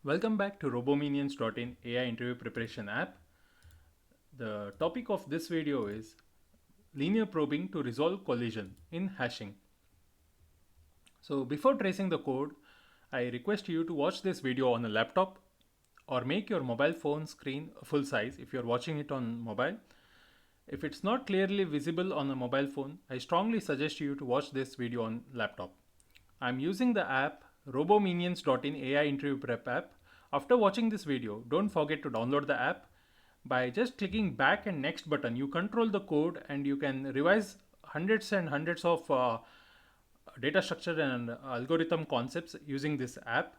Welcome back to Robominions.in AI interview preparation app. The topic of this video is linear probing to resolve collision in hashing. So before tracing the code, I request you to watch this video on a laptop or make your mobile phone screen full size if you're watching it on mobile. If it's not clearly visible on a mobile phone, I strongly suggest you to watch this video on laptop. I'm using the app Robominions.in AI interview prep app. After watching this video, don't forget to download the app. By just clicking back and next button, you control the code and you can revise hundreds and hundreds of data structure and algorithm concepts using this app.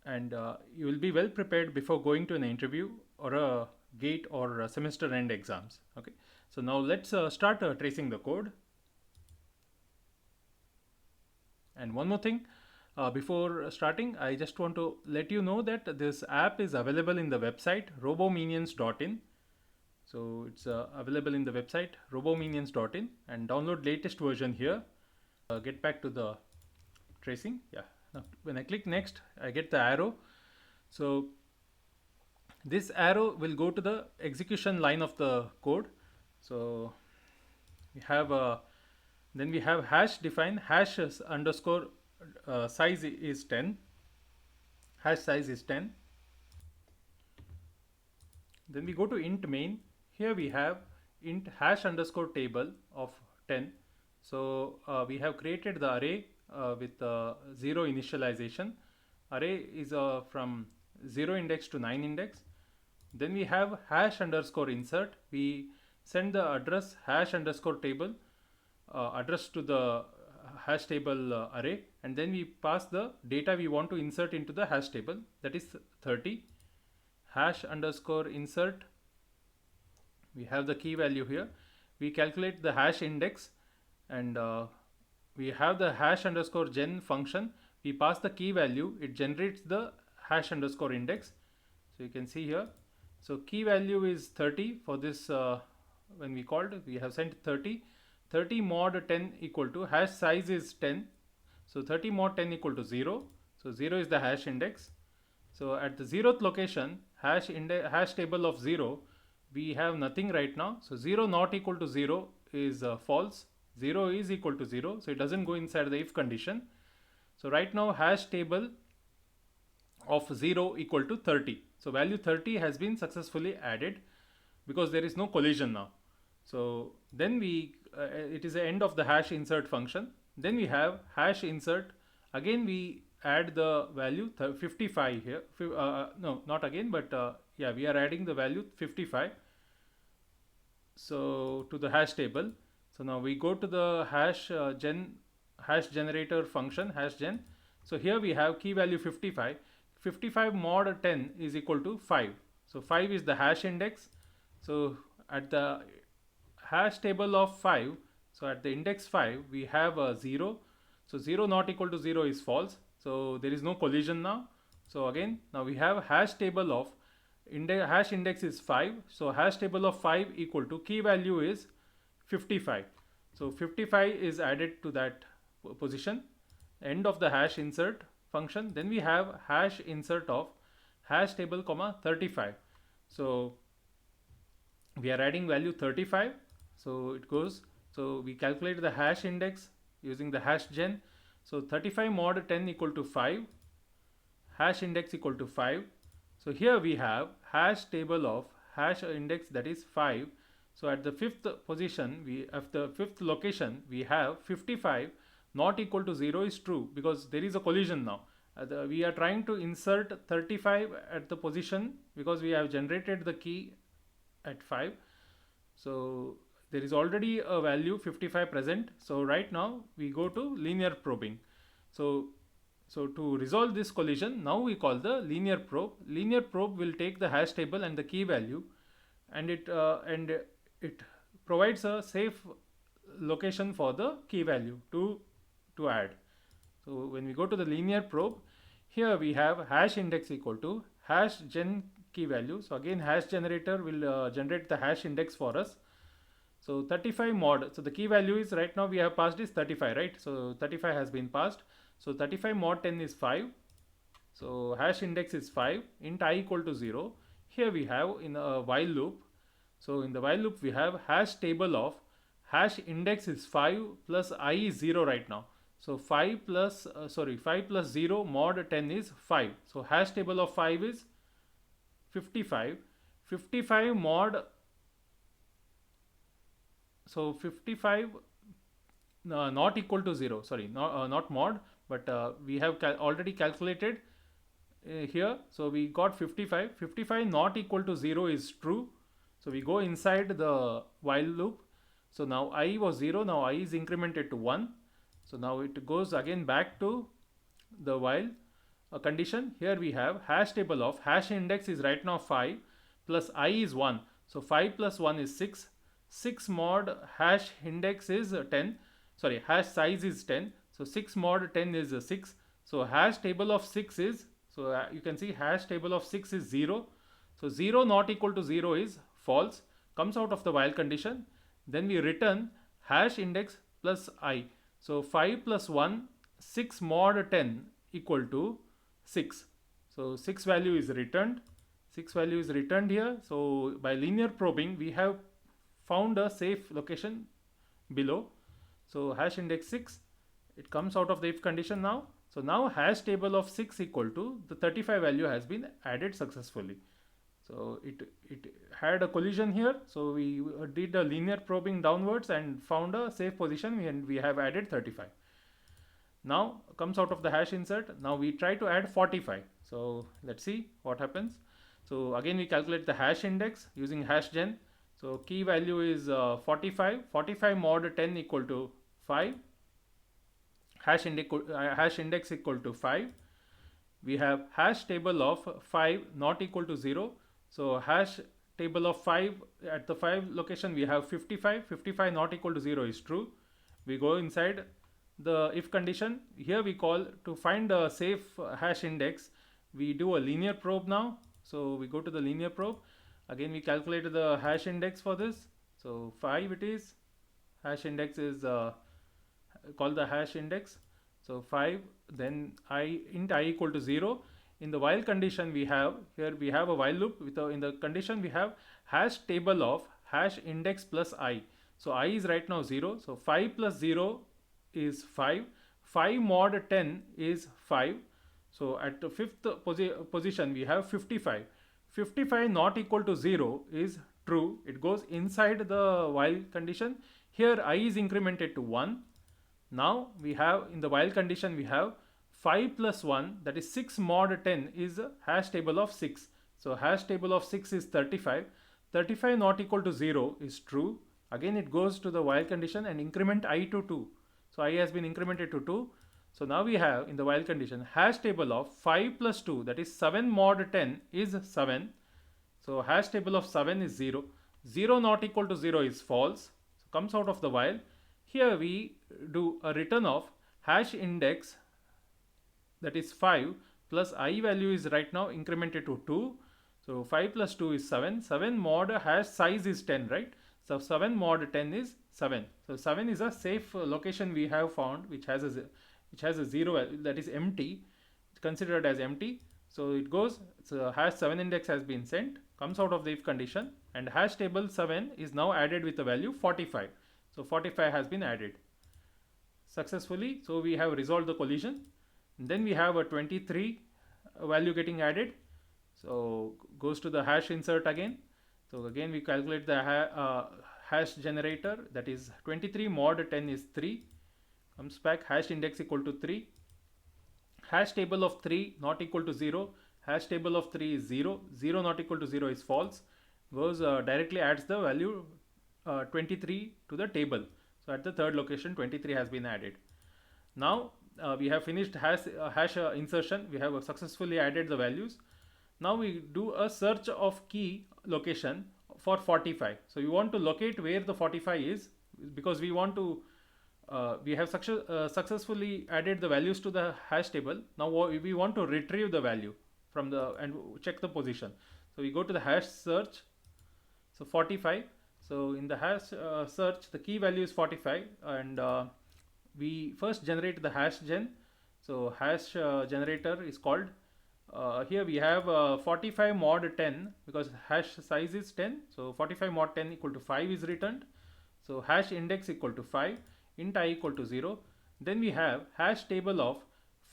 And you will be well prepared before going to an interview or a gate or a semester end exams. Okay, so now let's start tracing the code. And one more thing, before starting, I just want to let you know that this app is available in the website robominions.in. So it's available in the website robominions.in and download latest version here. Get back to the tracing. Yeah. Now, when I click next, I get the arrow. So this arrow will go to the execution line of the code. So we have then we have hash define hash underscore size is 10. Hash size is 10. Then we go to int main. Here we have int hash underscore table of 10. So we have created the array with 0 initialization. Array is from 0 index to 9 index. Then we have hash underscore insert. We send the address hash underscore table address to the hash table array, and then we pass the data we want to insert into the hash table, that is 30. Hash underscore insert, we have the key value here. We calculate the hash index, and we have the hash underscore gen function. We pass the key value, it generates the hash underscore index. So you can see here, so key value is 30 for this. When we called, we have sent 30 mod 10 equal to hash size is 10. So 30 mod 10 equal to 0. So 0 is the hash index. So at the 0th location, hash table of 0, we have nothing right now. So 0 not equal to 0 is false. 0 is equal to 0. So it doesn't go inside the if condition. So right now hash table of 0 equal to 30. So value 30 has been successfully added because there is no collision now. So then we it is the end of the hash insert function. Then we have hash insert. Again we add the value 55 here. No, not again, but yeah, we are adding the value 55. So to the hash table. So now we go to the hash generator function hash gen. So here we have key value 55. 55 mod 10 is equal to 5. So 5 is the hash index. So at the hash table of 5, so at the index 5 we have a 0. So 0 not equal to 0 is false. So there is no collision now. So again, now we have hash table of hash index is 5. So hash table of 5 equal to key value is 55. So 55 is added to that position. End of the hash insert function. Then we have hash insert of hash table comma 35. So we are adding value 35. So it goes, so we calculate the hash index using the hash gen. So 35 mod 10 equal to 5, hash index equal to 5. So here we have hash table of hash index, that is 5. So at the fifth position, at the fifth location, we have 55 not equal to 0 is true because there is a collision now. We are trying to insert 35 at the position because we have generated the key at 5. So there is already a value 55 present. So right now we go to linear probing. So to resolve this collision, now we call the linear probe. Linear probe will take the hash table and the key value, and it provides a safe location for the key value to add. So when we go to the linear probe, here we have hash index equal to hash gen key value. So again hash generator will generate the hash index for us. So 35 mod, so the key value is right now we have passed is 35, right? So 35 has been passed. So 35 mod 10 is 5. So hash index is 5, int I equal to 0. Here we have in a while loop. So in the while loop we have hash table of hash index is 5 plus I is 0 right now. So 5 plus 5 plus 0 mod 10 is 5. So hash table of 5 is 55. 55 mod, so 55 not equal to 0, sorry, not mod, but we have already calculated here. So we got 55. 55 not equal to 0 is true. So we go inside the while loop. So now I was 0, now I is incremented to 1. So now it goes again back to the while condition. Here we have hash table of hash index is right now 5 plus I is 1. So 5 plus 1 is 6. 6 mod hash index is 10. Sorry, hash size is 10. So 6 mod 10 is 6. So hash table of 6 is, so you can see hash table of 6 is 0. So 0 not equal to 0 is false, comes out of the while condition. Then we return hash index plus I. So 5 plus 1, 6 mod 10 equal to 6. So 6 value is returned. 6 value is returned here. So by linear probing we have found a safe location below. So hash index 6, it comes out of the if condition now. So now hash table of 6 equal to the 35 value has been added successfully. So it had a collision here. So we did a linear probing downwards and found a safe position, and we have added 35. Now comes out of the hash insert. Now we try to add 45. So let's see what happens. So again we calculate the hash index using hash gen. So key value is 45. 45 mod 10 equal to 5. Hash index equal to 5. We have hash table of 5 not equal to 0. So hash table of 5, at the 5 location we have 55. 55 not equal to 0 is true. We go inside the if condition. Here we call to find a safe hash index. We do a linear probe now. So we go to the linear probe. Again we calculate the hash index for this. So 5 it is. Hash index is called the hash index. So 5, then int I equal to 0. In the while condition we have, here we have a while loop with in the condition we have hash table of hash index plus I. So I is right now 0. So 5 plus 0 is 5. 5 mod 10 is 5. So at the fifth position we have 55. 55 not equal to 0 is true. It goes inside the while condition. Here I is incremented to 1. Now we have in the while condition we have 5 plus 1, that is 6 mod 10 is a hash table of 6. So hash table of 6 is 35. 35 not equal to 0 is true. Again it goes to the while condition and increment I to 2. So I has been incremented to 2. So now we have in the while condition hash table of 5 plus 2, that is 7 mod 10 is 7. So hash table of 7 is 0. 0 not equal to 0 is false. So comes out of the while. Here we do a return of hash index, that is 5 plus I value is right now incremented to 2. So 5 plus 2 is 7. 7 mod hash size is 10, right? So 7 mod 10 is 7. So 7 is a safe location we have found, which has a 0, that is empty. It's considered as empty. So it goes, so hash 7 index has been sent, comes out of the if condition, and hash table 7 is now added with the value 45. So 45 has been added successfully. So we have resolved the collision. Then we have a 23 value getting added. So goes to the hash insert again. So again we calculate the hash generator, that is 23 mod 10 is 3. Comes back hash index equal to 3. Hash table of 3 not equal to 0. Hash table of 3 is 0. 0 not equal to 0 is false. Goes directly adds the value 23 to the table. So at the third location 23 has been added. Now we have finished hash insertion. We have successfully added the values. Now we do a search of key location for 45. So you want to locate where the 45 is, because we want to we have successfully added the values to the hash table. Now we want to retrieve the value from the and check the position. So we go to the hash search. So 45. So in the hash search, the key value is 45, and we first generate the hash gen. So hash generator is called here we have 45 mod 10, because hash size is 10. So 45 mod 10 equal to 5 is returned. So hash index equal to 5, int I equal to 0. Then we have hash table of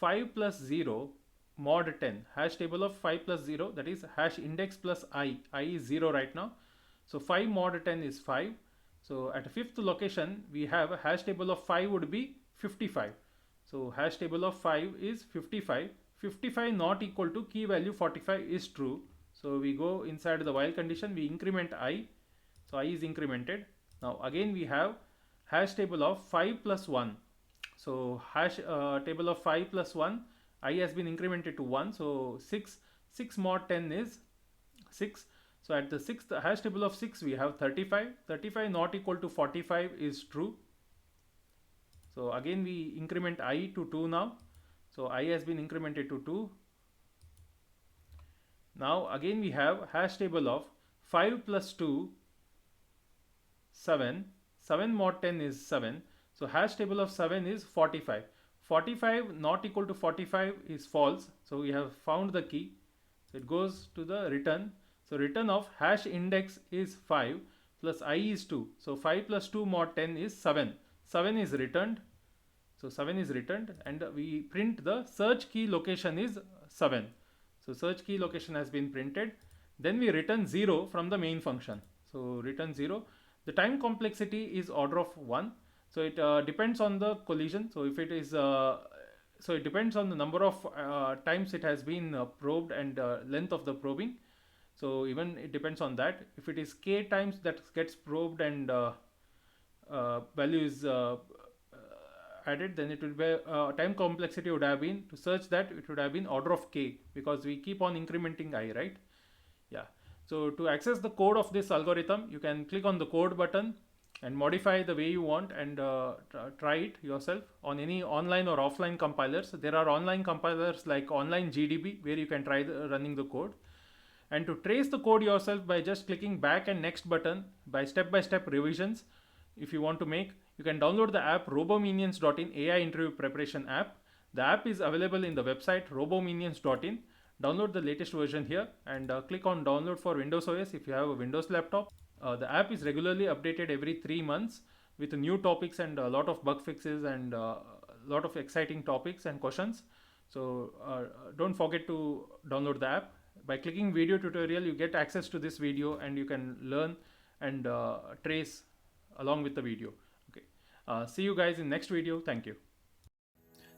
5 plus 0 mod 10. Hash table of 5 plus 0, that is hash index plus I. I is 0 right now. So 5 mod 10 is 5. So at fifth location we have a hash table of 5 would be 55. So hash table of 5 is 55. 55 not equal to key value 45 is true. So we go inside the while condition, we increment I. So I is incremented. Now again we have hash table of 5 plus 1. So hash table of 5 plus 1, I has been incremented to 1. So 6 mod 10 is 6. So at the sixth hash table of 6 we have 35. 35 not equal to 45 is true. So again we increment I to 2 now. So I has been incremented to 2. Now again we have hash table of 5 plus 2, 7. 7 mod 10 is 7. So hash table of 7 is 45. 45 not equal to 45 is false. So we have found the key. So it goes to the return. So return of hash index is 5 plus I is 2. So 5 plus 2 mod 10 is 7. 7 is returned. So 7 is returned, and we print the search key location is 7. So search key location has been printed. Then we return 0 from the main function. So return 0. The time complexity is order of 1. So it depends on the collision. So if it is so it depends on the number of times it has been probed and length of the probing. So even it depends on that. If it is k times that gets probed and value is added, then it will be time complexity would have been, to search that, it would have been order of k, because we keep on incrementing I, right? Yeah. So to access the code of this algorithm, you can click on the code button and modify the way you want, and try it yourself on any online or offline compilers. There are online compilers like online GDB where you can try running the code. And to trace the code yourself by just clicking back and next button, by step-by-step revisions, if you want to make, you can download the app Robominions.in AI interview preparation app. The app is available in the website Robominions.in. Download the latest version here, and click on download for Windows OS if you have a Windows laptop. The app is regularly updated every 3 months with new topics and a lot of bug fixes and a lot of exciting topics and questions. So don't forget to download the app. By clicking video tutorial, you get access to this video and you can learn and trace along with the video. Okay. See you guys in next video. Thank you.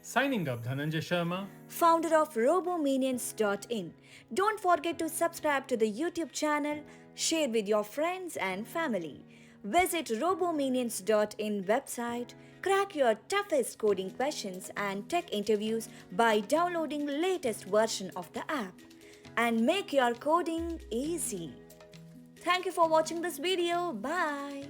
Signing up, Dhananjai Sharma, founder of Robominions.in. Don't forget to subscribe to the YouTube channel, share with your friends and family. Visit Robominions.in website, crack your toughest coding questions and tech interviews by downloading latest version of the app, and make your coding easy. Thank you for watching this video. Bye.